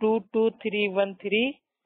22313,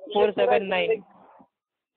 479।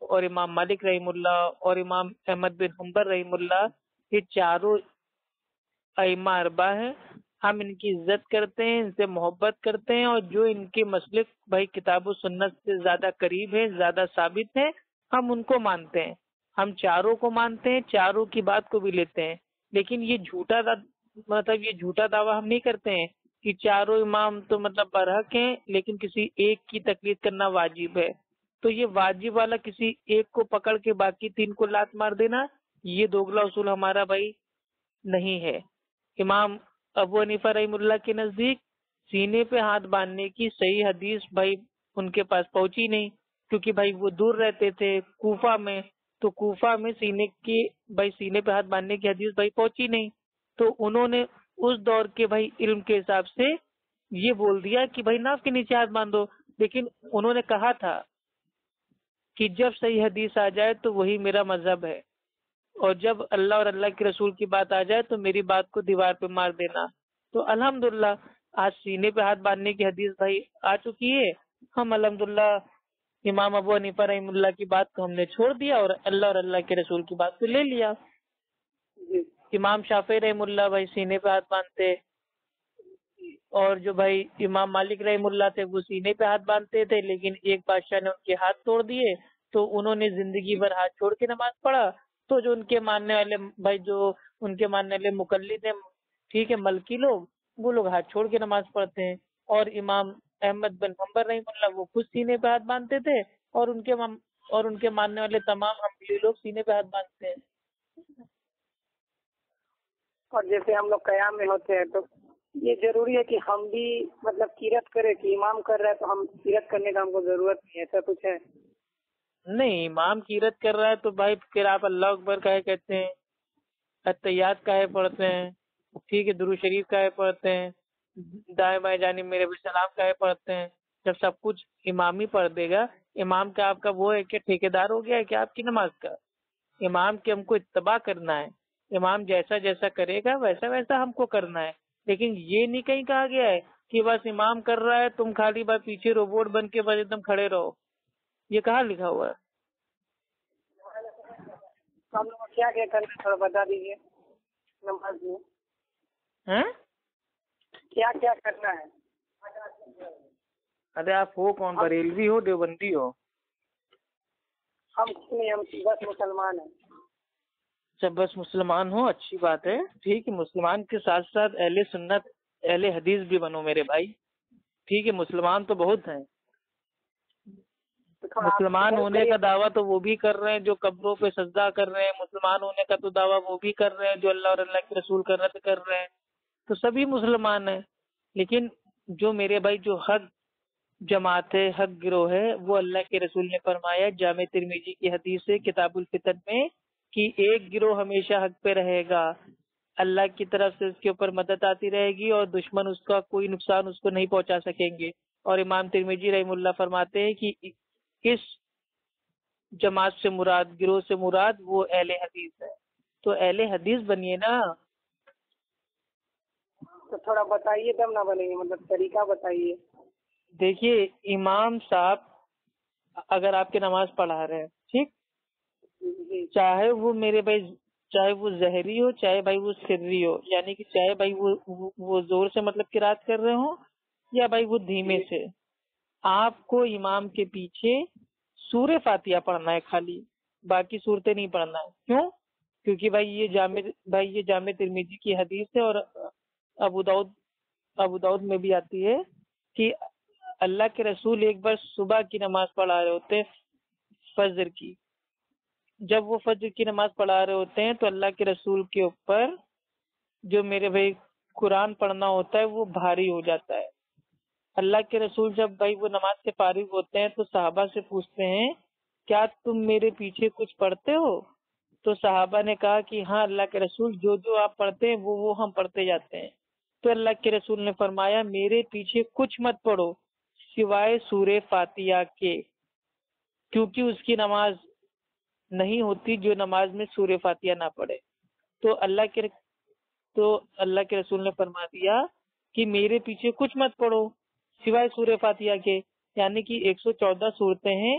اور امام مالک رحم اللہ اور امام احمد بن حنبل رحم اللہ، یہ چاروں ائمہ اربعہ ہیں، ہم ان کی عزت کرتے ہیں، ان سے محبت کرتے ہیں، اور جو ان کے مسلک بھائی کتاب و سنت سے زیادہ قریب ہے، زیادہ ثابت ہے، ہم ان کو مانتے ہیں، ہم چاروں کو مانتے ہیں، چاروں کی بات کو بھی لیتے ہیں۔ لیکن یہ جھوٹا دعویٰ ہم نہیں کرتے ہیں کہ چاروں امام تو مطلب برحق ہیں لیکن کسی ایک کی تقلید کرنا واجب ہے، تو یہ واجب والا کسی ایک کو پکڑ کے باقی تین کو لات مار دینا، یہ دوگلا اصول ہمارا بھائی نہیں ہے۔ امام ابو حنیفہ رحم اللہ کے نزدیک سینے پہ ہاتھ باندھنے کی صحیح حدیث بھائی ان کے پاس پہنچی نہیں، کیونکہ بھائی وہ دور رہتے تھے کوفہ میں، تو کوفہ میں سینے پہ ہاتھ باندھنے کی حدیث بھائی پہنچی نہیں، تو انہوں نے اس دور کے بھائی علم کے حساب سے یہ بول دیا کہ بھائی ناف کے نیچے ہاتھ باندھو، لیکن انہوں نے کہا تھا کہ جب صحیح حدیث آ جائے تو وہی میرا مذہب ہے، اور جب اللہ اور اللہ کے رسول کی بات آ جائے تو میری بات کو دیوار پہ مار دینا۔ تو الحمدللہ آج سینے پہ ہاتھ باندھنے کی حدیث بھائی آ چکی ہے، ہم الحمدللہ امام ابو حنیفہ رحم اللہ کی بات کو ہم نے چھوڑ دیا اور اللہ کے رسول کی بات کو لے لیا۔ امام شافعی رحم اللہ بھائی سینے پہ ہاتھ باندھتے، اور جو بھائی امام مالک رحم اللہ تھے وہ سینے پہ ہاتھ باندھتے تھے، لیکن ایک بادشاہ نے ان کے ہاتھ توڑ دیے تو انہوں نے زندگی بھر ہاتھ چھوڑ کے نماز پڑھا۔ تو جو ان کے ماننے والے بھائی جو ان کے ماننے والے مقلد ہیں، ٹھیک ہے، ملکی لوگ، وہ لوگ ہاتھ چھوڑ کے نماز پڑھتے ہیں، اور امام احمد بن حنبل رحم اللہ وہ خود سینے پہ ہاتھ باندھتے تھے، اور ان کے ماننے والے تمام حنبلی لوگ سینے پہ ہاتھ باندھتے ہیں۔ اور جیسے ہم لوگ قیام میں ہوتے ہیں تو یہ ضروری ہے کہ ہم بھی مطلب قیرت کرے، کہ امام کر رہا ہے تو ہم قیرت کرنے کا ہم کو ضرورت نہیں ہے، ایسا کچھ ہے؟ نہیں، امام قیرت کر رہا ہے تو بھائی پھر آپ اللہ اکبر کاہے کہتے ہیں، اتحیات کاہے پڑھتے ہیں، ٹھیک ہے، درود شریف کاہے پڑھتے ہیں، دائیں بائیں جانب میرے بھی سلام کاہے پڑھتے ہیں، جب سب کچھ امام ہی پڑھ دے گا۔ امام کا آپ کا وہ ہے کہ ٹھیکیدار ہو گیا ہے کہ آپ کی نماز کا؟ امام کی ہم کو اتباع کرنا ہے، امام جیسا جیسا کرے گا ویسا ویسا ہم کو کرنا ہے، لیکن یہ نہیں کہیں کہا گیا ہے کہ بس امام کر رہا ہے تم خالی بس پیچھے روبوٹ بن کے بس ایک دم کھڑے رہو، یہ کہاں لکھا ہوا ہے؟ ہم لوگ کو کیا کیا کرنا ہے تھوڑا بتا دیجیے نماز میں، ہاں؟ کیا کیا کرنا ہے؟ ارے آپ ہو کون، بریلوی ہو دیوبندی ہو؟ ہم کچھ نہیں، ہم بس مسلمان ہیں۔ اچھا، بس مسلمان ہو، اچھی بات ہے، ٹھیک ہے، مسلمان کے ساتھ ساتھ اہل سنت اہل حدیث بھی بنو میرے بھائی، ٹھیک ہے، مسلمان تو بہت ہیں، مسلمان ہونے کا دعویٰ تو وہ بھی کر رہے ہیں جو قبروں پہ سجدہ کر رہے ہیں، مسلمان ہونے کا تو دعویٰ وہ بھی کر رہے ہیں جو اللہ اور اللہ کے رسول کا رد کر رہے ہیں، تو سبھی مسلمان ہیں، لیکن جو میرے بھائی جو حق جماعت ہے، حق گروہ ہے، وہ اللہ کے رسول نے فرمایا جامع ترمذی کی حدیث ہے کتاب الفتن میں کہ ایک گروہ ہمیشہ حق پہ رہے گا، اللہ کی طرف سے اس کے اوپر مدد آتی رہے گی اور دشمن اس کا کوئی نقصان اس کو نہیں پہنچا سکیں گے۔ اور امام ترمذی رحم اللہ فرماتے ہیں کہ اس جماعت سے مراد، گروہ سے مراد وہ اہل حدیث ہے، تو اہل حدیث بنیے نا۔ تو تھوڑا بتائیے تب نہ بنیں گے، مطلب طریقہ بتائیے۔ دیکھیے، امام صاحب اگر آپ کی نماز پڑھا رہے ہیں، ٹھیک، چاہے وہ میرے بھائی، چاہے وہ ظہری ہو چاہے بھائی وہ سری ہو، یعنی کہ چاہے بھائی وہ زور سے مطلب قرات کر رہے ہوں یا بھائی وہ دھیمے سے، آپ کو امام کے پیچھے سورہ فاتحہ پڑھنا ہے، خالی باقی صورتیں نہیں پڑھنا ہے۔ کیوں؟ کیونکہ بھائی یہ جامع ترمذی کی حدیث ہے، اور ابو داؤد میں بھی آتی ہے کہ اللہ کے رسول ایک بار صبح کی نماز پڑھا رہے ہوتے فجر کی، جب وہ فجر کی نماز پڑھا رہے ہوتے ہیں تو اللہ کے رسول کے اوپر جو میرے بھائی قرآن پڑھنا ہوتا ہے وہ بھاری ہو جاتا ہے۔ اللہ کے رسول جب بھائی وہ نماز سے فارغ ہوتے ہیں تو صحابہ سے پوچھتے ہیں کیا تم میرے پیچھے کچھ پڑھتے ہو؟ تو صحابہ نے کہا کہ ہاں اللہ کے رسول، جو جو آپ پڑھتے ہیں وہ ہم پڑھتے جاتے ہیں۔ تو اللہ کے رسول نے فرمایا میرے پیچھے کچھ مت پڑھو سوائے سورہ فاتحہ کے، کیونکہ اس کی نماز نہیں ہوتی جو نماز میں سورہ فاتحہ نہ پڑھے۔ تو اللہ کے رسول نے فرما دیا کہ میرے پیچھے کچھ مت پڑھو سوائے سورہ فاتحہ کے، یعنی کہ 114 صورتیں ہیں،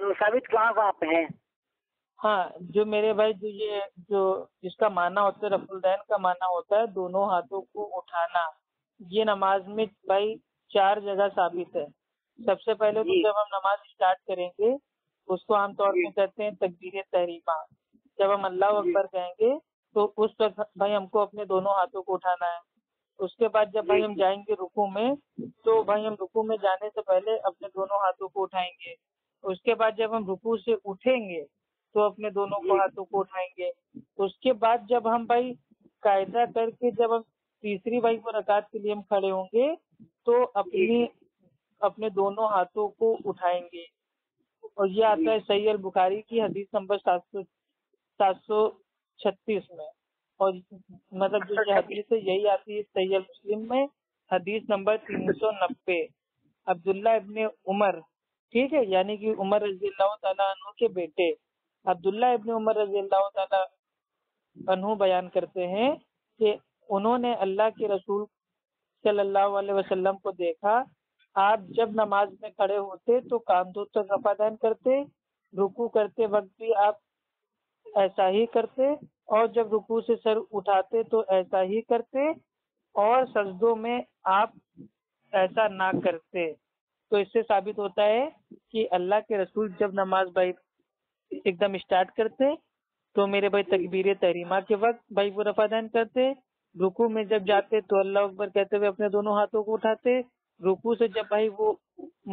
تو ثابت کہاں پہ ہے؟ ہاں جو میرے بھائی جو جس کا معنی ہوتا ہے رفع الدین کا معنی ہوتا ہے دونوں ہاتھوں کو اٹھانا، یہ نماز میں بھائی 4 جگہ ثابت ہے۔ سب سے پہلے تو جب ہم نماز اسٹارٹ کریں گے اس کو عام طور پہ کہتے ہیں تکبیر تحریمہ۔ جب ہم اللہ اکبر کہیں گے تو اس وقت بھائی ہم کو اپنے دونوں ہاتھوں کو اٹھانا ہے۔ اس کے بعد جب بھائی ہم جائیں گے رکوع میں تو بھائی ہم رکوع میں جانے سے پہلے اپنے دونوں ہاتھوں کو اٹھائیں گے۔ اس کے بعد جب ہم رکوع سے اٹھیں گے تو اپنے دونوں کو ہاتھوں کو اٹھائیں گے۔ اس کے بعد جب ہم بھائی قاعدہ کر کے جب ہم تیسری بھائی کو رکعت کے لیے ہم کھڑے ہوں گے تو اپنے دونوں ہاتھوں کو اٹھائیں گے، اور یہ آتا ہے صحیح البخاری کی حدیث نمبر 736 میں، اور مطلب جو یہ حدیث ہے یہی آتی ہے صحیح المسلم میں حدیث نمبر 390۔ عبداللہ ابن عمر، ٹھیک ہے، یعنی کہ عمر رضی اللہ تعالیٰ عنہ کے بیٹے عبداللہ ابن عمر رضی اللہ تعالیٰ عنہ بیان کرتے ہیں کہ انہوں نے اللہ کے رسول صلی اللہ علیہ وسلم کو دیکھا، آپ جب نماز میں کھڑے ہوتے تو کاندھوں تک رفع دین کرتے، رکوع کرتے وقت بھی آپ ایسا ہی کرتے، اور جب رکوع سے سر اٹھاتے تو ایسا ہی کرتے، اور سجدوں میں آپ ایسا نہ کرتے۔ تو اس سے ثابت ہوتا ہے کہ اللہ کے رسول جب نماز بھائی ایک دم اسٹارٹ کرتے تو میرے بھائی تکبیر تحریمہ کے وقت بھائی وہ رفع دین کرتے، رکوع میں جب جاتے تو اللہ اکبر کہتے ہوئے اپنے دونوں ہاتھوں کو اٹھاتے، رکوع سے جب بھائی وہ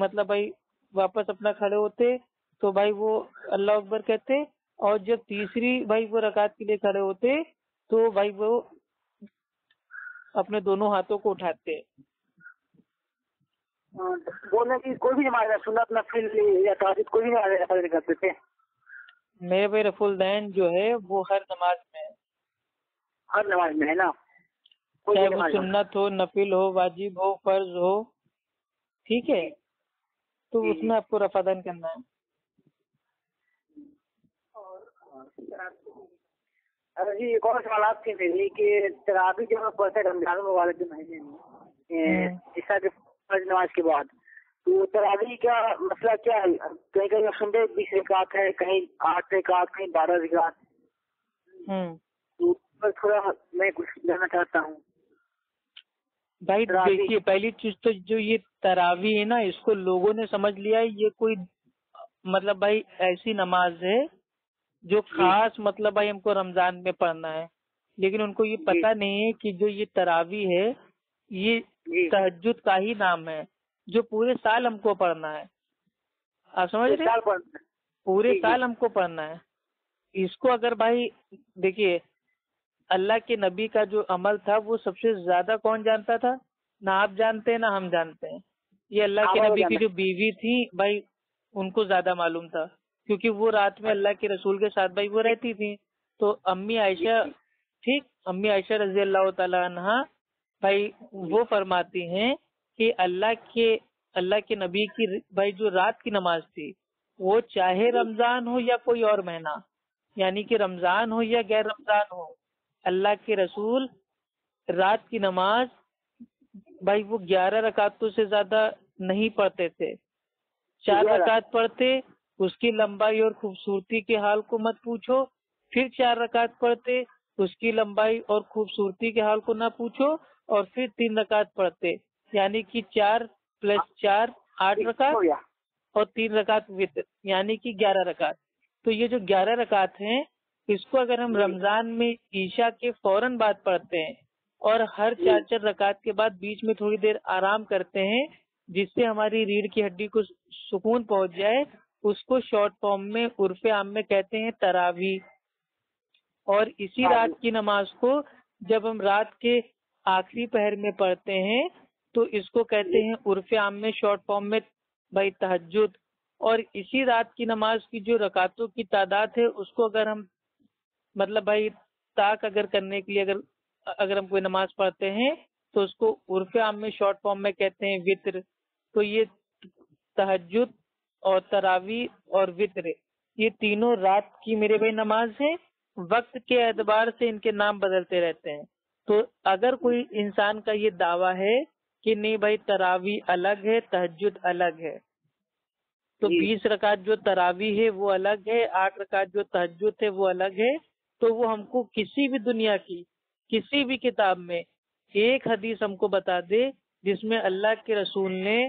مطلب بھائی واپس اپنا کھڑے ہوتے تو بھائی وہ اللہ اکبر کہتے، اور جب تیسری بھائی وہ رکعت کے لیے کھڑے ہوتے تو بھائی وہ اپنے دونوں ہاتھوں کو اٹھاتے۔ بولنے کی کوئی بھی نماز سنت نفل یا تعجد کوئی بھی نماز کرتے تھے؟ میرے بھائی رفع الدین جو ہے وہ ہر نماز میں ہے، ہر نماز میں ہے نا، چاہے وہ سنت ہو، نفل ہو، واجب ہو، فرض ہو، ٹھیک ہے، تو اس میں آپ کو رفع دین کرنا ہے۔ جی ایک اور سوالات تھے میری کہ تراویح جو ہم پڑھتے ہیں رمضان مبارک کے مہینے میں عشاء کے فرض نماز کے بعد، تو تراویح کا مسئلہ کیا ہے؟ کہیں کہیں سنڈے 20 رکعت ہے، کہیں 8 رکعت، کہیں 12 رکعت، تو تھوڑا میں کچھ جاننا چاہتا ہوں۔ بھائی دیکھیے پہلی چیز تو جو یہ تراویح ہے نا اس کو لوگوں نے سمجھ لیا ہے یہ کوئی مطلب بھائی ایسی نماز ہے جو خاص مطلب بھائی ہم کو رمضان میں پڑھنا ہے، لیکن ان کو یہ پتہ نہیں ہے کہ جو یہ تراویح ہے یہ تہجد کا ہی نام ہے جو پورے سال ہم کو پڑھنا ہے۔ آپ سمجھ رہے ہیں؟ پورے سال ہم کو پڑھنا ہے اس کو۔ اگر بھائی دیکھیے اللہ کے نبی کا جو عمل تھا وہ سب سے زیادہ کون جانتا تھا؟ نہ آپ جانتے ہیں نہ ہم جانتے ہیں، یہ اللہ کے نبی کی جو بیوی تھی بھائی ان کو زیادہ معلوم تھا، کیونکہ وہ رات میں اللہ کے رسول کے ساتھ بھائی وہ رہتی تھی۔ تو امی عائشہ رضی اللہ تعالیٰ عنہ بھائی وہ فرماتی ہیں کہ اللہ کے نبی کی بھائی جو رات کی نماز تھی وہ چاہے رمضان ہو یا کوئی اور مہینہ، یعنی کہ رمضان ہو یا غیر رمضان ہو، اللہ کے رسول رات کی نماز بھائی وہ 11 رکعتوں سے زیادہ نہیں پڑھتے تھے، 4 رکعت پڑھتے، اس کی لمبائی اور خوبصورتی کے حال کو مت پوچھو، پھر 4 رکعت پڑھتے، اس کی لمبائی اور خوبصورتی کے حال کو نہ پوچھو، اور پھر 3 رکعت پڑھتے، یعنی کہ 4 + 4 8 رکعت اور 3 رکعت وتر یعنی کہ 11 رکعت۔ تو یہ جو 11 رکعت ہیں اس کو اگر ہم رمضان میں عشاء کے فوراً بعد پڑھتے ہیں اور ہر 4 رکعت کے بعد بیچ میں تھوڑی دیر آرام کرتے ہیں جس سے ہماری ریڑھ کی ہڈی کو سکون پہنچ جائے، اس کو شارٹ فارم میں عرف عام میں کہتے ہیں تراویح۔ اور اسی رات کی نماز کو جب ہم رات کے آخری پہر میں پڑھتے ہیں تو اس کو کہتے ہیں عرف عام میں شارٹ فارم میں بھائی تہجد۔ اور اسی رات کی نماز کی جو رکعتوں کی تعداد ہے اس کو اگر ہم مطلب بھائی طاق اگر کرنے کے لیے اگر ہم کوئی نماز پڑھتے ہیں تو اس کو عرف عام میں شارٹ فارم میں کہتے ہیں وتر۔ تو یہ تہجد اور تراویح اور وتر یہ تینوں رات کی میرے بھائی نماز ہیں، وقت کے اعتبار سے ان کے نام بدلتے رہتے ہیں۔ تو اگر کوئی انسان کا یہ دعویٰ ہے کہ نہیں بھائی تراویح الگ ہے تہجد الگ ہے تو 20 رکعت جو تراویح ہے وہ الگ ہے، 8 رکعت جو تہجد ہے وہ الگ ہے. تو وہ ہم کو کسی بھی دنیا کی کسی بھی کتاب میں ایک حدیث ہم کو بتا دے جس میں اللہ کے رسول نے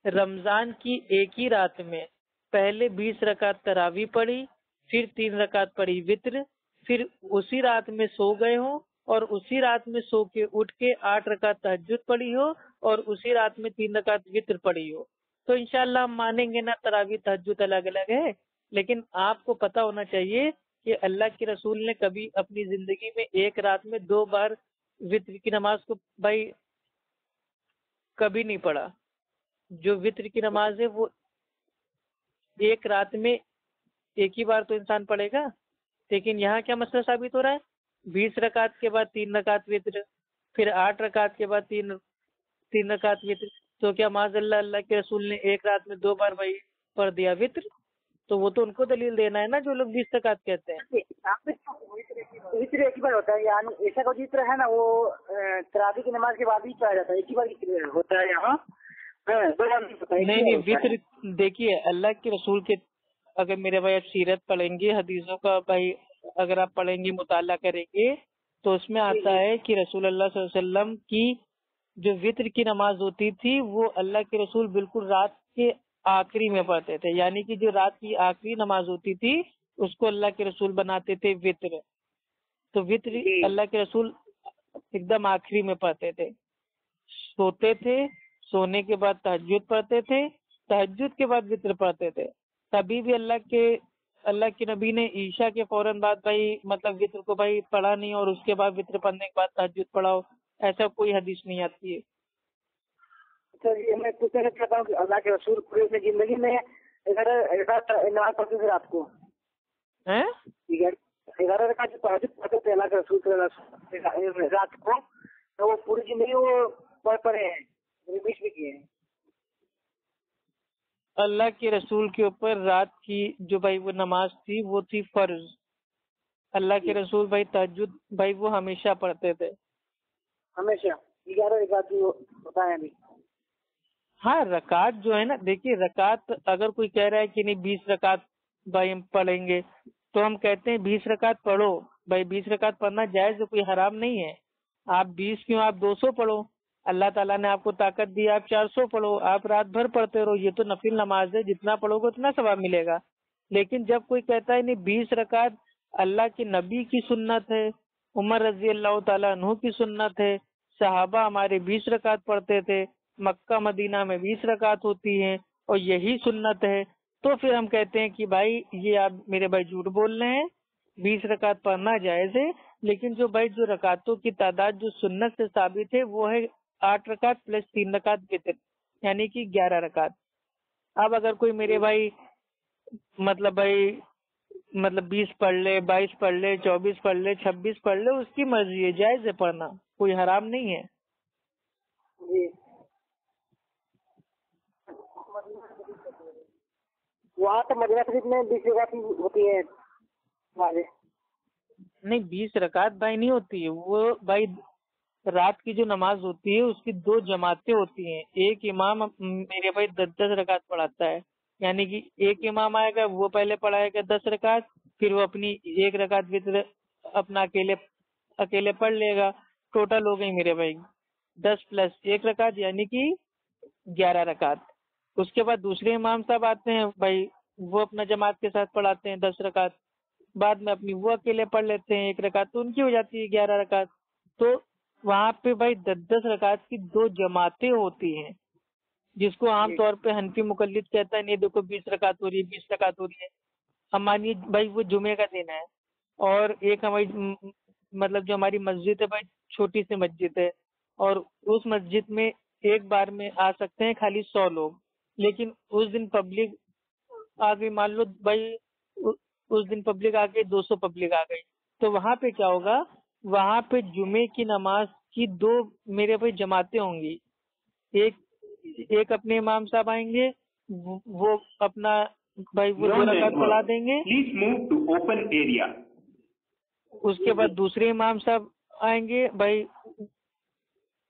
رمضان کی ایک ہی رات میں پہلے 20 رکعت تراویح پڑھی، پھر 3 رکعت پڑھی وطر، پھر اسی رات میں سو گئے ہوں اور اسی رات میں سو کے اٹھ کے 8 رکعت تہجد پڑھی ہو اور اسی رات میں 3 رکعت وطر پڑھی ہو. تو انشاءاللہ ہم مانیں گے نا تراویح تہجد الگ الگ ہے، لیکن آپ کو پتہ ہونا چاہیے کہ اللہ کے رسول نے کبھی اپنی زندگی میں ایک رات میں 2 بار وطر کی نماز کو بھائی کبھی نہیں پڑھا. جو وطر کی نماز ہے وہ ایک رات میں ایک ہی بار تو انسان پڑھے گا. لیکن یہاں کیا مسئلہ ثابت ہو رہا ہے؟ 20 رکعت کے بعد 3 رکعت وطر، پھر 8 رکعت کے بعد 3 رکعت وطر. تو کیا معاذ اللہ کے رسول نے ایک رات میں 2 بار بھائی پڑھ دیا وطر؟ تو وہ تو ان کو دلیل دینا ہے نا جو لوگ 20 رکعت کہتے ہیں. وطر ایک ہی بار ہوتا ہے، یعنی ایسا کوئی وطر ہے نا وہ تراویح کی نماز کے بعد ہی پڑھا جاتا ہے، ایک ہی بار ہوتا ہے یہاں. نہیں وطر دیکھیے اللہ کے رسول کے اگر میرے بھائی آپ سیرت پڑھیں گے، حدیثوں کا بھائی اگر آپ پڑھیں گے مطالعہ کریں گے تو اس میں آتا ہے کہ رسول اللہ صلی اللہ علیہ وسلم کی جو وطر کی نماز ہوتی تھی وہ اللہ کے رسول بالکل رات کے آخری میں پڑھتے تھے. یعنی کہ جو رات کی آخری نماز ہوتی تھی اس کو اللہ کے رسول بناتے تھے وطر. تو وطر اللہ کے رسول ایک دم آخری میں پڑھتے تھے. سوتے تھے، سونے کے بعد تہجد پڑھتے تھے، تہجد کے بعد وطر پڑھتے تھے. کبھی بھی اللہ کے نبی نے عشاء کے فوراً بعد بھائی مطلب وطر کو بھائی پڑھا نہیں اور اس کے بعد وطر پڑھنے کے بعد تہجد پڑھاؤ، ایسا کوئی حدیث نہیں آتی ہے. میں پوچھنا چاہتا ہوں کہ اللہ کے رسول پوری اپنی زندگی میں نماز پڑھتے تھے رات کو 11 رکعت جو تہجد پڑھتے تھے اللہ کے رسول صلی اللہ علیہ وسلم رات کو، تو وہ پوری زندگی وہ پڑھے ہیں، بیچ بھی کیے ہیں. اللہ کے رسول کے اوپر رات کی جو بھائی وہ نماز تھی وہ تھی فرض. اللہ کے رسول بھائی تہجد بھائی وہ ہمیشہ پڑھتے تھے، ہمیشہ 11 رکعت جو ہوتا ہے ابھی. ہاں رکعت جو ہے نا، دیکھیے رکعت اگر کوئی کہہ رہا ہے کہ نہیں 20 رکعت بھائی ہم پڑھیں گے تو ہم کہتے ہیں 20 رکعت پڑھو بھائی، 20 رکعت پڑھنا جائز ہے، کوئی حرام نہیں ہے. آپ 20 کیوں، آپ 200 پڑھو. اللہ تعالیٰ نے آپ کو طاقت دی، آپ 400 پڑھو، آپ رات بھر پڑھتے رہو. یہ تو نفل نماز ہے، جتنا پڑھو گے اتنا ثواب ملے گا. لیکن جب کوئی کہتا ہے نہیں 20 رکعت اللہ کے نبی کی سنت ہے، عمر رضی اللہ تعالیٰ عنہ کی سنت ہے، صحابہ ہمارے 20 رکعت پڑھتے تھے، مکہ مدینہ میں 20 رکعت ہوتی ہیں اور یہی سنت ہے، تو پھر ہم کہتے ہیں کہ بھائی یہ آپ میرے بھائی جھوٹ بول رہے ہیں. 20 رکعت پڑھنا جائز ہے، لیکن جو بھائی جو رکعتوں کی تعداد جو سنت سے ثابت ہے وہ ہے 8 رکعت پلس 3 رکعت وتر، یعنی کہ 11 رکعت. اب اگر کوئی میرے بھائی مطلب 20 پڑھ لے، 22 پڑھ لے، 24 پڑھ لے، 26 پڑھ لے، اس کی مرضی ہے، جائز ہے پڑھنا، کوئی حرام نہیں ہے. جی وہاں تو مدینہ شریف میں 20 رکعت ہوتی ہے. نہیں 20 رکعت بھائی نہیں ہوتی ہے، وہ بھائی رات کی جو نماز ہوتی ہے اس کی 2 جماعتیں ہوتی ہیں. ایک امام میرے بھائی 10 رکعت پڑھاتا ہے، یعنی کہ ایک امام آئے گا وہ پہلے پڑھائے گا 10 رکعت، پھر وہ اپنی 1 رکعت وتر اپنا اکیلے پڑھ لے گا. ٹوٹل ہو گئی میرے بھائی 10 پلس 1 رکعت یعنی کہ 11 رکعت. اس کے بعد دوسرے امام صاحب آتے ہیں بھائی، وہ اپنا جماعت کے ساتھ پڑھاتے ہیں 10 رکعت، بعد میں اپنی وہ اکیلے پڑھ لیتے ہیں 1 رکعت، تو ان کی ہو جاتی ہے 11 رکعت. تو وہاں پہ بھائی 10 رکعت کی 2 جماعتیں ہوتی ہیں، جس کو عام طور پہ حنفی مقلد کہتا ہے نہیں دیکھو 20 رکعت ہو رہی ہے، 20 رکعت ہو رہی ہے. ہم مانیے بھائی وہ جمعے کا دن ہے اور ایک ہماری مطلب جو ہماری مسجد ہے بھائی چھوٹی سی مسجد ہے اور اس مسجد میں ایک بار میں آ سکتے ہیں خالی 100 لوگ، لیکن اس دن پبلک آ گئی، مان لو بھائی اس دن پبلک آ گئی 200 پبلک آ گئی، تو وہاں پہ کیا ہوگا، وہاں پہ جمعے کی نماز کی 2 میرے بھائی جماعتیں ہوں گی. ایک اپنے امام صاحب آئیں گے، وہ اپنا بھائی وہ 2 رکعت پڑھا دیں گے، اس کے بعد دوسرے امام صاحب آئیں گے بھائی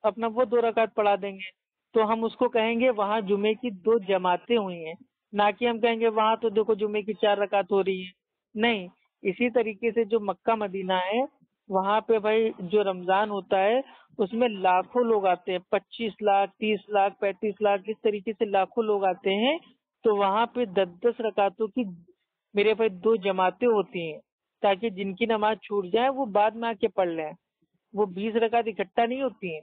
اپنا وہ 2 رکعت پڑھا دیں گے. تو ہم اس کو کہیں گے وہاں جمعے کی 2 جماعتیں ہوئی ہیں، نہ کہ ہم کہیں گے وہاں تو دیکھو جمعے کی 4 رکعت ہو رہی ہے. نہیں، اسی طریقے سے جو مکہ مدینہ ہے وہاں پہ بھائی جو رمضان ہوتا ہے اس میں لاکھوں لوگ آتے ہیں، 25 لاکھ 30 لاکھ 35 لاکھ اس طریقے سے لاکھوں لوگ آتے ہیں. تو وہاں پہ 10 رکعتوں کی میرے بھائی 2 جماعتیں ہوتی ہیں، تاکہ جن کی نماز چھوٹ جائے وہ بعد میں آ کے پڑھ لیں. وہ 20 رکعت اکٹھا نہیں ہوتی ہیں.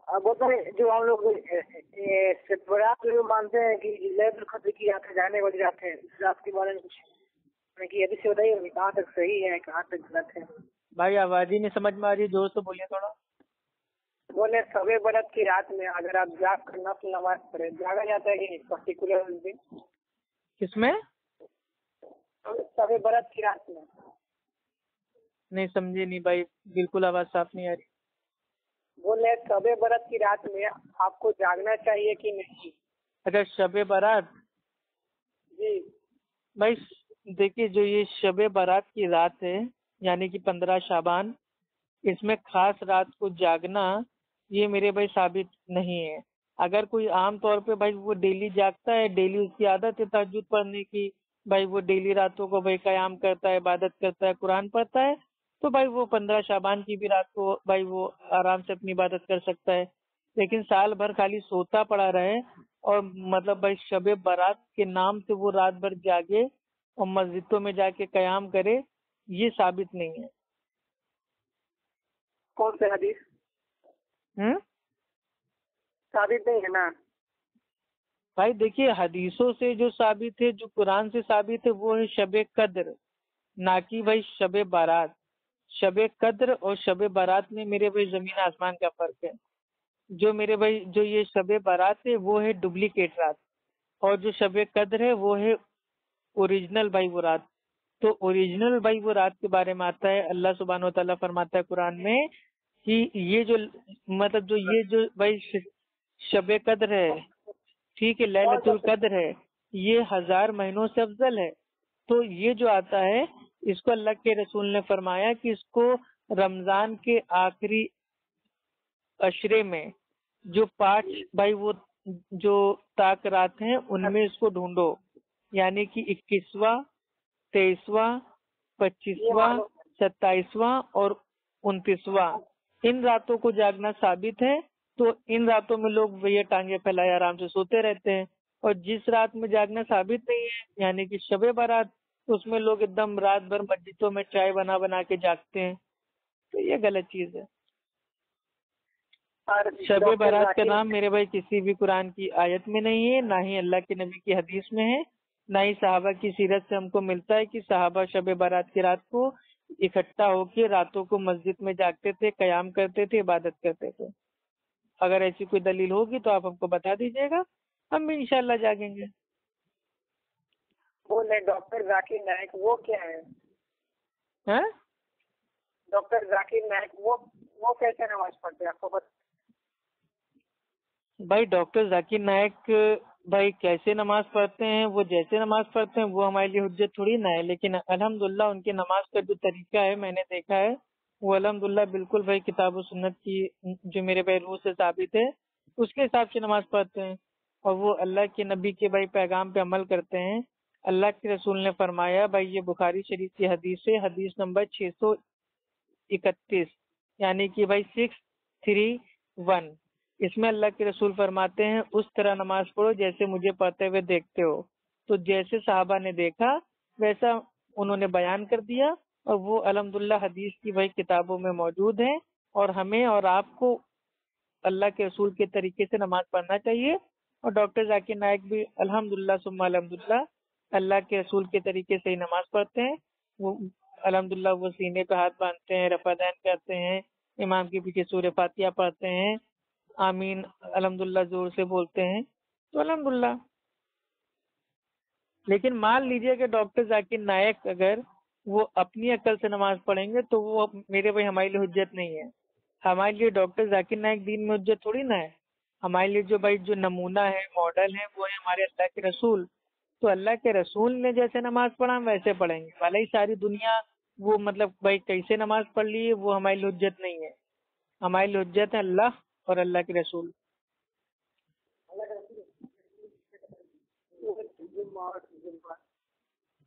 اب جو ہم لوگ برات مانتے ہیں کہ لیلۃ القدر کی رات جانے والی رات ہے، اس رات کے بارے میں کچھ کی حدیث بتائیے کہاں تک صحیح ہے کہاں تک غلط ہے. بھائی آواز ہی نہیں سمجھ میں آ رہی، زور سے بولیے تھوڑا. بولے شب برات کی رات میں اگر آپ جاگ کر نفل نماز پڑھے، جاگا جاتا ہے کہ نہیں پرٹیکولر دن؟ کس میں؟ شب برات کی رات میں. نہیں سمجھے نہیں بھائی، بالکل آواز صاف نہیں آ رہی. بولے شب برات کی رات میں آپ کو جاگنا چاہیے کہ نہیں؟ اگر شب برات، جی بھائی دیکھیے جو یہ شب برات کی رات ہے یعنی کہ 15 شعبان، اس میں خاص رات کو جاگنا یہ میرے بھائی ثابت نہیں ہے. اگر کوئی عام طور پہ بھائی وہ ڈیلی جاگتا ہے، ڈیلی اس کی عادت ہے تہجد پڑھنے کی، بھائی وہ ڈیلی راتوں کو بھائی قیام کرتا ہے، عبادت کرتا ہے، قرآن پڑھتا ہے، تو بھائی وہ 15 شعبان کی بھی رات کو بھائی وہ آرام سے اپنی عبادت کر سکتا ہے. لیکن سال بھر خالی سوتا پڑا رہے اور مطلب بھائی شب برات کے نام سے وہ رات بھر جاگے اور مسجدوں میں جا کے قیام کرے، یہ ثابت نہیں ہے. کون سے حدیث ثابت نہیں ہے نا؟ بھائی دیکھیے حدیثوں سے جو ثابت ہے، جو قرآن سے ثابت ہے، وہ ہے شب قدر، نہ کہ بھائی شب بارات. شب قدر اور شب بارات میں میرے بھائی زمین آسمان کا فرق ہے. جو میرے بھائی جو یہ شب بارات ہے وہ ہے ڈپلیکیٹ رات، اور جو شب قدر ہے وہ ہے اوریجنل بھائی وہ رات. تو اوریجنل بھائی وہ رات کے بارے میں آتا ہے، اللہ سبحانہ و تعالیٰ فرماتا ہے قرآن میں کہ یہ جو مطلب جو یہ جو بھائی شب قدر ہے، ٹھیک ہے، لیلۃ القدر ہے، یہ 1000 مہینوں سے افضل ہے. تو یہ جو آتا ہے اس کو اللہ کے رسول نے فرمایا کہ اس کو رمضان کے آخری عشرے میں جو 5 بھائی وہ جو طاق رات ہیں ان میں اس کو ڈھونڈو، یعنی کہ 21واں 23واں 25واں 27واں اور 29واں ان راتوں کو جاگنا ثابت ہے. تو ان راتوں میں لوگ یہ ٹانگیں پھیلائے آرام سے سوتے رہتے ہیں، اور جس رات میں جاگنا ثابت نہیں ہے یعنی کہ شب برات، اس میں لوگ ایک دم رات بھر مسجدوں میں چائے بنا بنا کے جاگتے ہیں. تو یہ غلط چیز ہے. شب برات کا نام میرے بھائی کسی بھی قرآن کی آیت میں نہیں ہے، نہ ہی اللہ کے نبی کی حدیث میں ہے، نہ ہی صحابہ کی سیرت سے ہم کو ملتا ہے کہ صحابہ شب برات کی رات کو اکٹھا ہو کے راتوں کو مسجد میں جاگتے تھے، قیام کرتے تھے، عبادت کرتے تھے. اگر ایسی کوئی دلیل ہوگی تو آپ ہم کو بتا دیجیے گا، ہم بھی انشاءاللہ جاگیں گے. بولے ڈاکٹر ذاکر نائک وہ کیا ہے؟ ڈاکٹر ذاکر نائک وہ کیسے نماز پڑھتے ہیں آپ کو بتا؟ بھائی ڈاکٹر ذاکر نائک بھائی کیسے نماز پڑھتے ہیں، وہ جیسے نماز پڑھتے ہیں وہ ہمارے لیے حجت تھوڑی نہ ہے، لیکن الحمدللہ ان کے نماز کا جو طریقہ ہے میں نے دیکھا ہے وہ الحمدللہ بالکل بھائی کتاب و سنت کی جو میرے بھائی روح سے ثابت ہے اس کے حساب سے نماز پڑھتے ہیں، اور وہ اللہ کے نبی کے بھائی پیغام پہ عمل کرتے ہیں. اللہ کے رسول نے فرمایا بھائی، یہ بخاری شریف کی حدیث ہے، حدیث نمبر 631، یعنی کہ بھائی 631، اس میں اللہ کے رسول فرماتے ہیں اس طرح نماز پڑھو جیسے مجھے پڑھتے ہوئے دیکھتے ہو. تو جیسے صحابہ نے دیکھا ویسا انہوں نے بیان کر دیا، اور وہ الحمدللہ حدیث کی وہی کتابوں میں موجود ہیں، اور ہمیں اور آپ کو اللہ کے رسول کے طریقے سے نماز پڑھنا چاہیے. اور ڈاکٹر ذاکر نائک بھی الحمدللہ ثم الحمدللہ اللہ کے رسول کے طریقے سے ہی نماز پڑھتے ہیں. وہ الحمدللہ وہ سینے پہ ہاتھ باندھتے ہیں، رفع دین کرتے ہیں، امام کے پیچھے سورہ فاتحہ پڑھتے ہیں، آمین الحمدللہ زور سے بولتے ہیں. تو الحمدللہ. لیکن مان لیجئے کہ ڈاکٹر ذاکر نائک اگر وہ اپنی عقل سے نماز پڑھیں گے تو وہ میرے بھائی ہمارے لیے حجت نہیں ہے. ہمارے لیے ڈاکٹر ذاکر نائک دین میں حجت تھوڑی نہ ہے. ہمارے لیے جو بھائی جو نمونہ ہے، ماڈل ہے، وہ ہے ہمارے اللہ کے رسول. تو اللہ کے رسول نے جیسے نماز پڑھا ہم ویسے پڑھیں گے. بھلے ہی ساری دنیا وہ مطلب بھائی کیسے نماز پڑھ لی ہے وہ ہماری لیے حجت نہیں ہے. ہمارے لیے حجت ہے اللہ اور اللہ کے رسول.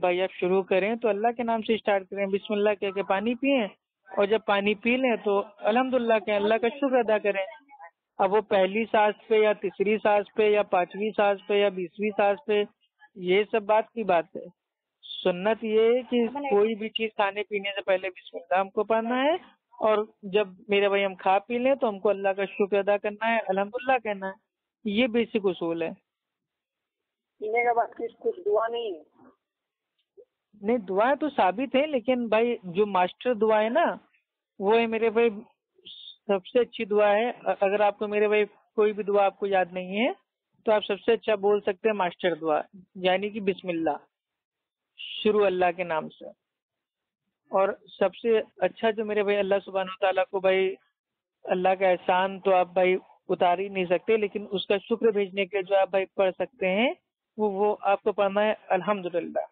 بھائی آپ شروع کریں تو اللہ کے نام سے اسٹارٹ کریں، بسم اللہ کہہ کے پانی پئیں، اور جب پانی پی لیں تو الحمدللہ کہیں، اللہ کا شکر ادا کریں۔ اب وہ پہلی سانس پہ یا تیسری سانس پہ یا 5ویں سانس پہ یا 20ویں سانس پہ، یہ سب بات کی بات ہے۔ سنت یہ ہے کہ کوئی بھی چیز کھانے پینے سے پہلے بسم اللہ ہم کو پڑھنا ہے، اور جب میرے بھائی ہم کھا پی لیں تو ہم کو اللہ کا شکر ادا کرنا ہے، الحمدللہ کہنا ہے۔ یہ بیسک اصول ہے۔ پینے کے بعد کچھ دعا نہیں ہے؟ نہیں، دعائیں تو ثابت ہیں، لیکن بھائی جو ماسٹر دعا ہے نا وہ ہے میرے بھائی سب سے اچھی دعا ہے۔ اگر آپ کو میرے بھائی کوئی بھی دعا آپ کو یاد نہیں ہے تو آپ سب سے اچھا بول سکتے ہیں ماسٹر دعا، یعنی کہ بسم اللہ، شروع اللہ کے نام سے۔ اور سب سے اچھا جو میرے بھائی اللہ سبحانہ تعالیٰ کو بھائی اللہ کا احسان تو آپ بھائی اتار ہی نہیں سکتے، لیکن اس کا شکر بھیجنے کے جو آپ بھائی پڑھ سکتے ہیں وہ آپ کو پڑھنا ہے الحمدللہ۔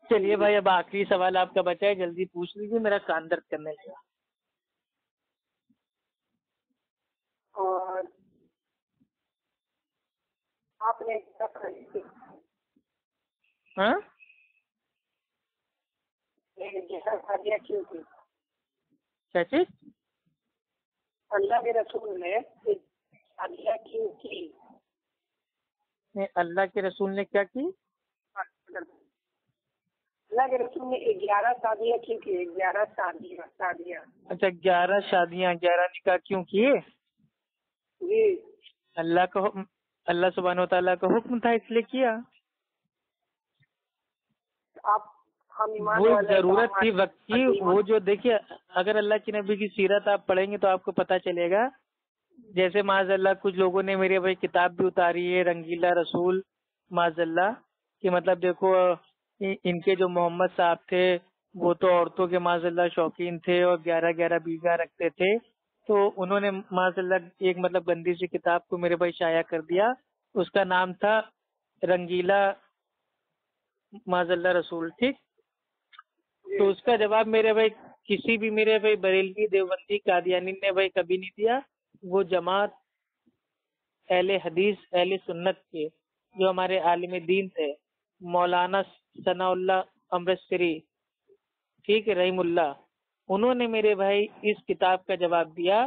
چلیے بھائی اب آخری سوال آپ کا بچا ہے، جلدی پوچھ لیجیے، میرا کان درد کرنے لگا۔ اور آپ نے ہاں شادیاں کیوں کی؟ کیا چیز؟ اللہ کے رسول نے شادیاں کیوں کی؟ اللہ کے رسول نے کیا کی؟ اللہ کے رسول نے 11 شادیاں کیوں کی؟ 11 شادیاں۔ اچھا 11 شادیاں، 11 نکاح کیوں کیے؟ جی اللہ کا حکم، اللہ سبحانہ و تعالیٰ کا حکم تھا اس لیے کیا۔ آپ ہم ایمان وہ والے ضرورت تھی وقت کی، وہ جو دیکھیے اگر اللہ کے نبی کی سیرت آپ پڑھیں گے تو آپ کو پتہ چلے گا۔ جیسے معاذ اللہ کچھ لوگوں نے میرے بھائی کتاب بھی اتاری ہے رنگیلا رسول، معاذ اللہ کہ مطلب دیکھو ان کے جو محمد صاحب تھے وہ تو عورتوں کے معاذ اللہ شوقین تھے اور 11 بیویاں رکھتے تھے، تو انہوں نے معاذ اللہ ایک مطلب گندی سی کتاب کو میرے بھائی شائع کر دیا، اس کا نام تھا رنگیلا معاذ اللہ رسول، ٹھیک۔ تو اس کا جواب میرے بھائی کسی بھی میرے بھائی بریلوی دیوبندی قادیانی نے بھائی کبھی نہیں دیا۔ وہ جماعت اہل حدیث اہل سنت کے جو ہمارے عالم دین تھے مولانا ثناء اللہ امرتسری، ٹھیک ہے، رحیم اللہ، انہوں نے میرے بھائی اس کتاب کا جواب دیا،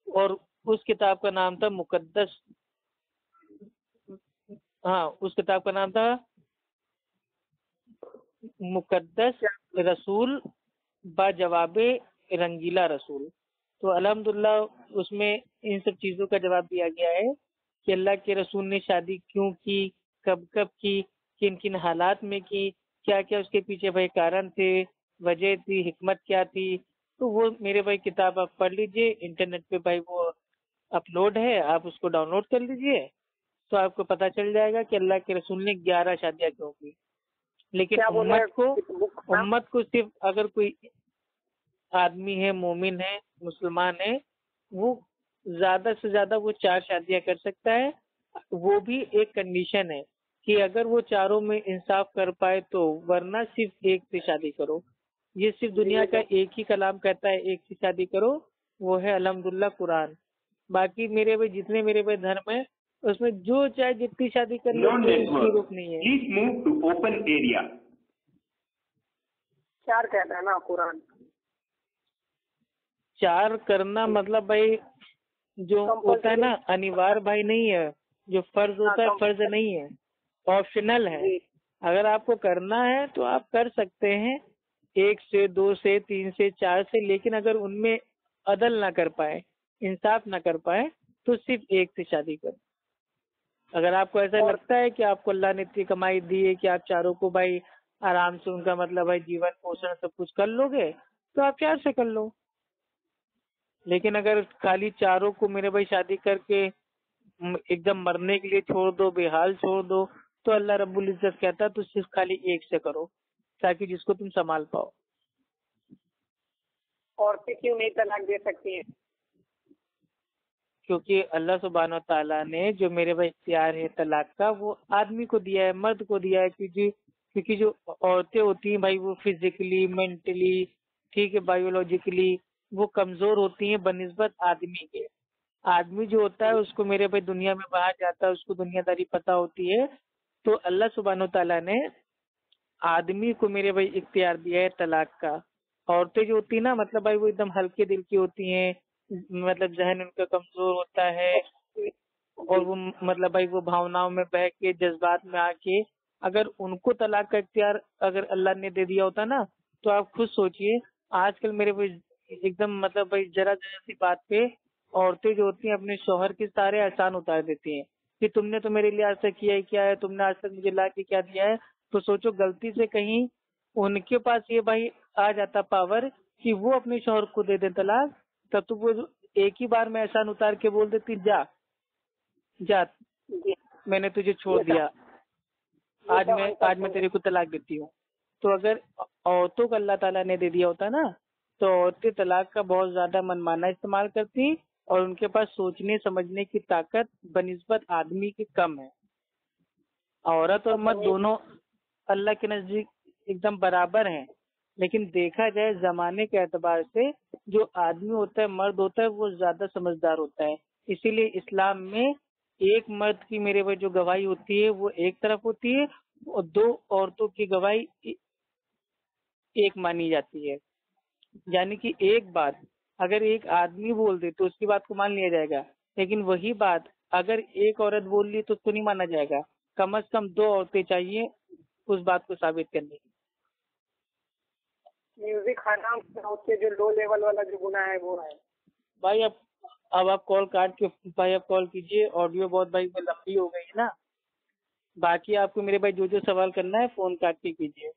اور اس کتاب کا نام تھا مقدس، ہاں اس کتاب کا نام تھا مقدس رسول با جواب رنگیلا رسول۔ تو الحمدللہ اس میں ان سب چیزوں کا جواب دیا گیا ہے کہ اللہ کے رسول نے شادی کیوں کی، کب کب کی، کن کن حالات میں کی، کیا کیا اس کے پیچھے بھائی کارن تھے، وجہ تھی، حکمت کیا تھی۔ تو وہ میرے بھائی کتاب آپ پڑھ لیجئے، انٹرنیٹ پہ بھائی وہ اپلوڈ ہے، آپ اس کو ڈاؤن لوڈ کر لیجئے تو آپ کو پتہ چل جائے گا کہ اللہ کے رسول نے 11 شادیاں کیوں کی۔ لیکن امت کو صرف اگر کوئی آدمی ہے، مومن ہے، مسلمان ہے، وہ زیادہ سے زیادہ وہ 4 شادیاں کر سکتا ہے، وہ بھی ایک کنڈیشن ہے کہ اگر وہ چاروں میں انصاف کر پائے تو، ورنہ صرف ایک سے شادی کرو۔ یہ صرف دنیا کا ایک ہی کلام کہتا ہے ایک سے شادی کرو، وہ ہے الحمدللہ قرآن۔ باقی میرے بھائی جتنے میرے بھائی دھرم ہے اس میں جو چاہے جتنی شادی کر لو اس کی روک نہیں ہے۔ Please move to open area. 4 کہتا ہے نا قرآن۔ 4 کرنا مطلب بھائی جو ہوتا ہے نا انیوار بھائی نہیں ہے، جو فرض ہوتا ہے فرض نہیں ہے، آپشنل ہے۔ اگر آپ کو کرنا ہے تو آپ کر سکتے ہیں 1 سے 2 سے 3 سے 4 سے، لیکن اگر ان میں عدل نہ کر پائے، انصاف نہ کر پائے تو صرف 1 سے شادی کریں۔ اگر آپ کو ایسا لگتا ہے کہ آپ کو اللہ نے اتنی کمائی دی ہے کہ آپ چاروں کو بھائی آرام سے ان کا مطلب بھائی جیون پوشن سب کچھ کر لو گے تو آپ 4 سے کر لو، لیکن اگر خالی چاروں کو میرے بھائی شادی کر کے ایک دم مرنے کے لیے چھوڑ دو، بے حال چھوڑ دو، تو اللہ رب العزت کہتا ہے تو صرف خالی 1 سے کرو تاکہ جس کو تم سنبھال پاؤ۔ عورتیں کیوں نہیں طلاق دے سکتی ہیں؟ کیونکہ اللہ سبحانہ و تعالیٰ نے جو میرے بھائی اختیار ہے طلاق کا وہ آدمی کو دیا ہے، مرد کو دیا ہے، کیونکہ جو عورتیں ہوتی ہیں بھائی وہ فزیکلی، مینٹلی، ٹھیک ہے، بایولوجیکلی وہ کمزور ہوتی ہیں بنسبت آدمی کے۔ آدمی جو ہوتا ہے اس کو میرے بھائی دنیا میں باہر جاتا ہے، اس کو دنیا داری پتہ ہوتی ہے، تو اللہ سبحانہ تعالیٰ نے آدمی کو میرے بھائی اختیار دیا ہے طلاق کا. عورتیں جو ہوتی ہیں نا مطلب بھائی وہ ایک دم ہلکے دل کی ہوتی ہیں, مطلب ذہن ان کا کمزور ہوتا ہے, اور وہ مطلب بھائی وہ بھاوناؤں میں بہہ کے جذبات میں آ کے اگر ان کو طلاق کا اختیار اگر اللہ نے دے دیا ہوتا نا تو آپ خود سوچئے آج کل میرے بھائی ایک دم مطلب بھائی ذرا سی بات پہ عورتیں جو ہوتی ہیں اپنے شوہر کے سارے احسان اتار دیتی ہیں کہ تم نے تو میرے لیے آج تک کیا ہی کیا ہے, تم نے آج تک مجھے لا کے کیا دیا ہے. تو سوچو غلطی سے کہیں ان کے پاس یہ بھائی آ جاتا پاور کہ وہ اپنے شوہر کو دے دیں طلاق, تب تو وہ ایک ہی بار میں احسان اتار کے بول دیتی جا جا میں نے تجھے چھوڑ دیا, آج میں تیرے کو طلاق دیتی ہوں. تو اگر عورتوں کو اللہ تعالیٰ نے دے دیا ہوتا نا تو عورتیں طلاق کا بہت زیادہ منمانا استعمال کرتی اور ان کے پاس سوچنے سمجھنے کی طاقت بنسبت آدمی کی کم ہے. عورت اور مرد دونوں اللہ کے نزدیک ایک دم برابر ہیں, لیکن دیکھا جائے زمانے کے اعتبار سے جو آدمی ہوتا ہے مرد ہوتا ہے وہ زیادہ سمجھدار ہوتا ہے. اسی لیے اسلام میں ایک مرد کی میرے بھائی جو گواہی ہوتی ہے وہ ایک طرف ہوتی ہے اور دو عورتوں کی گواہی ایک مانی جاتی ہے. یعنی کہ ایک بات اگر ایک آدمی بول دے تو اس کی بات کو مان لیا جائے گا, لیکن وہی بات اگر ایک عورت بول لی تو اس کو نہیں مانا جائے گا. کم از کم دو عورتیں چاہیے اس بات کو ثابت کرنے کی. میوزک حرام سے جو لو لیول والا جو گناہ ہے وہ ہے بھائی. اب آپ کال کاٹ کے بھائی آپ کال کیجئے, آڈیو بہت بھائی لمبی ہو گئی ہے نا. باقی آپ کو میرے بھائی جو سوال کرنا ہے فون کاٹ کے کیجئے.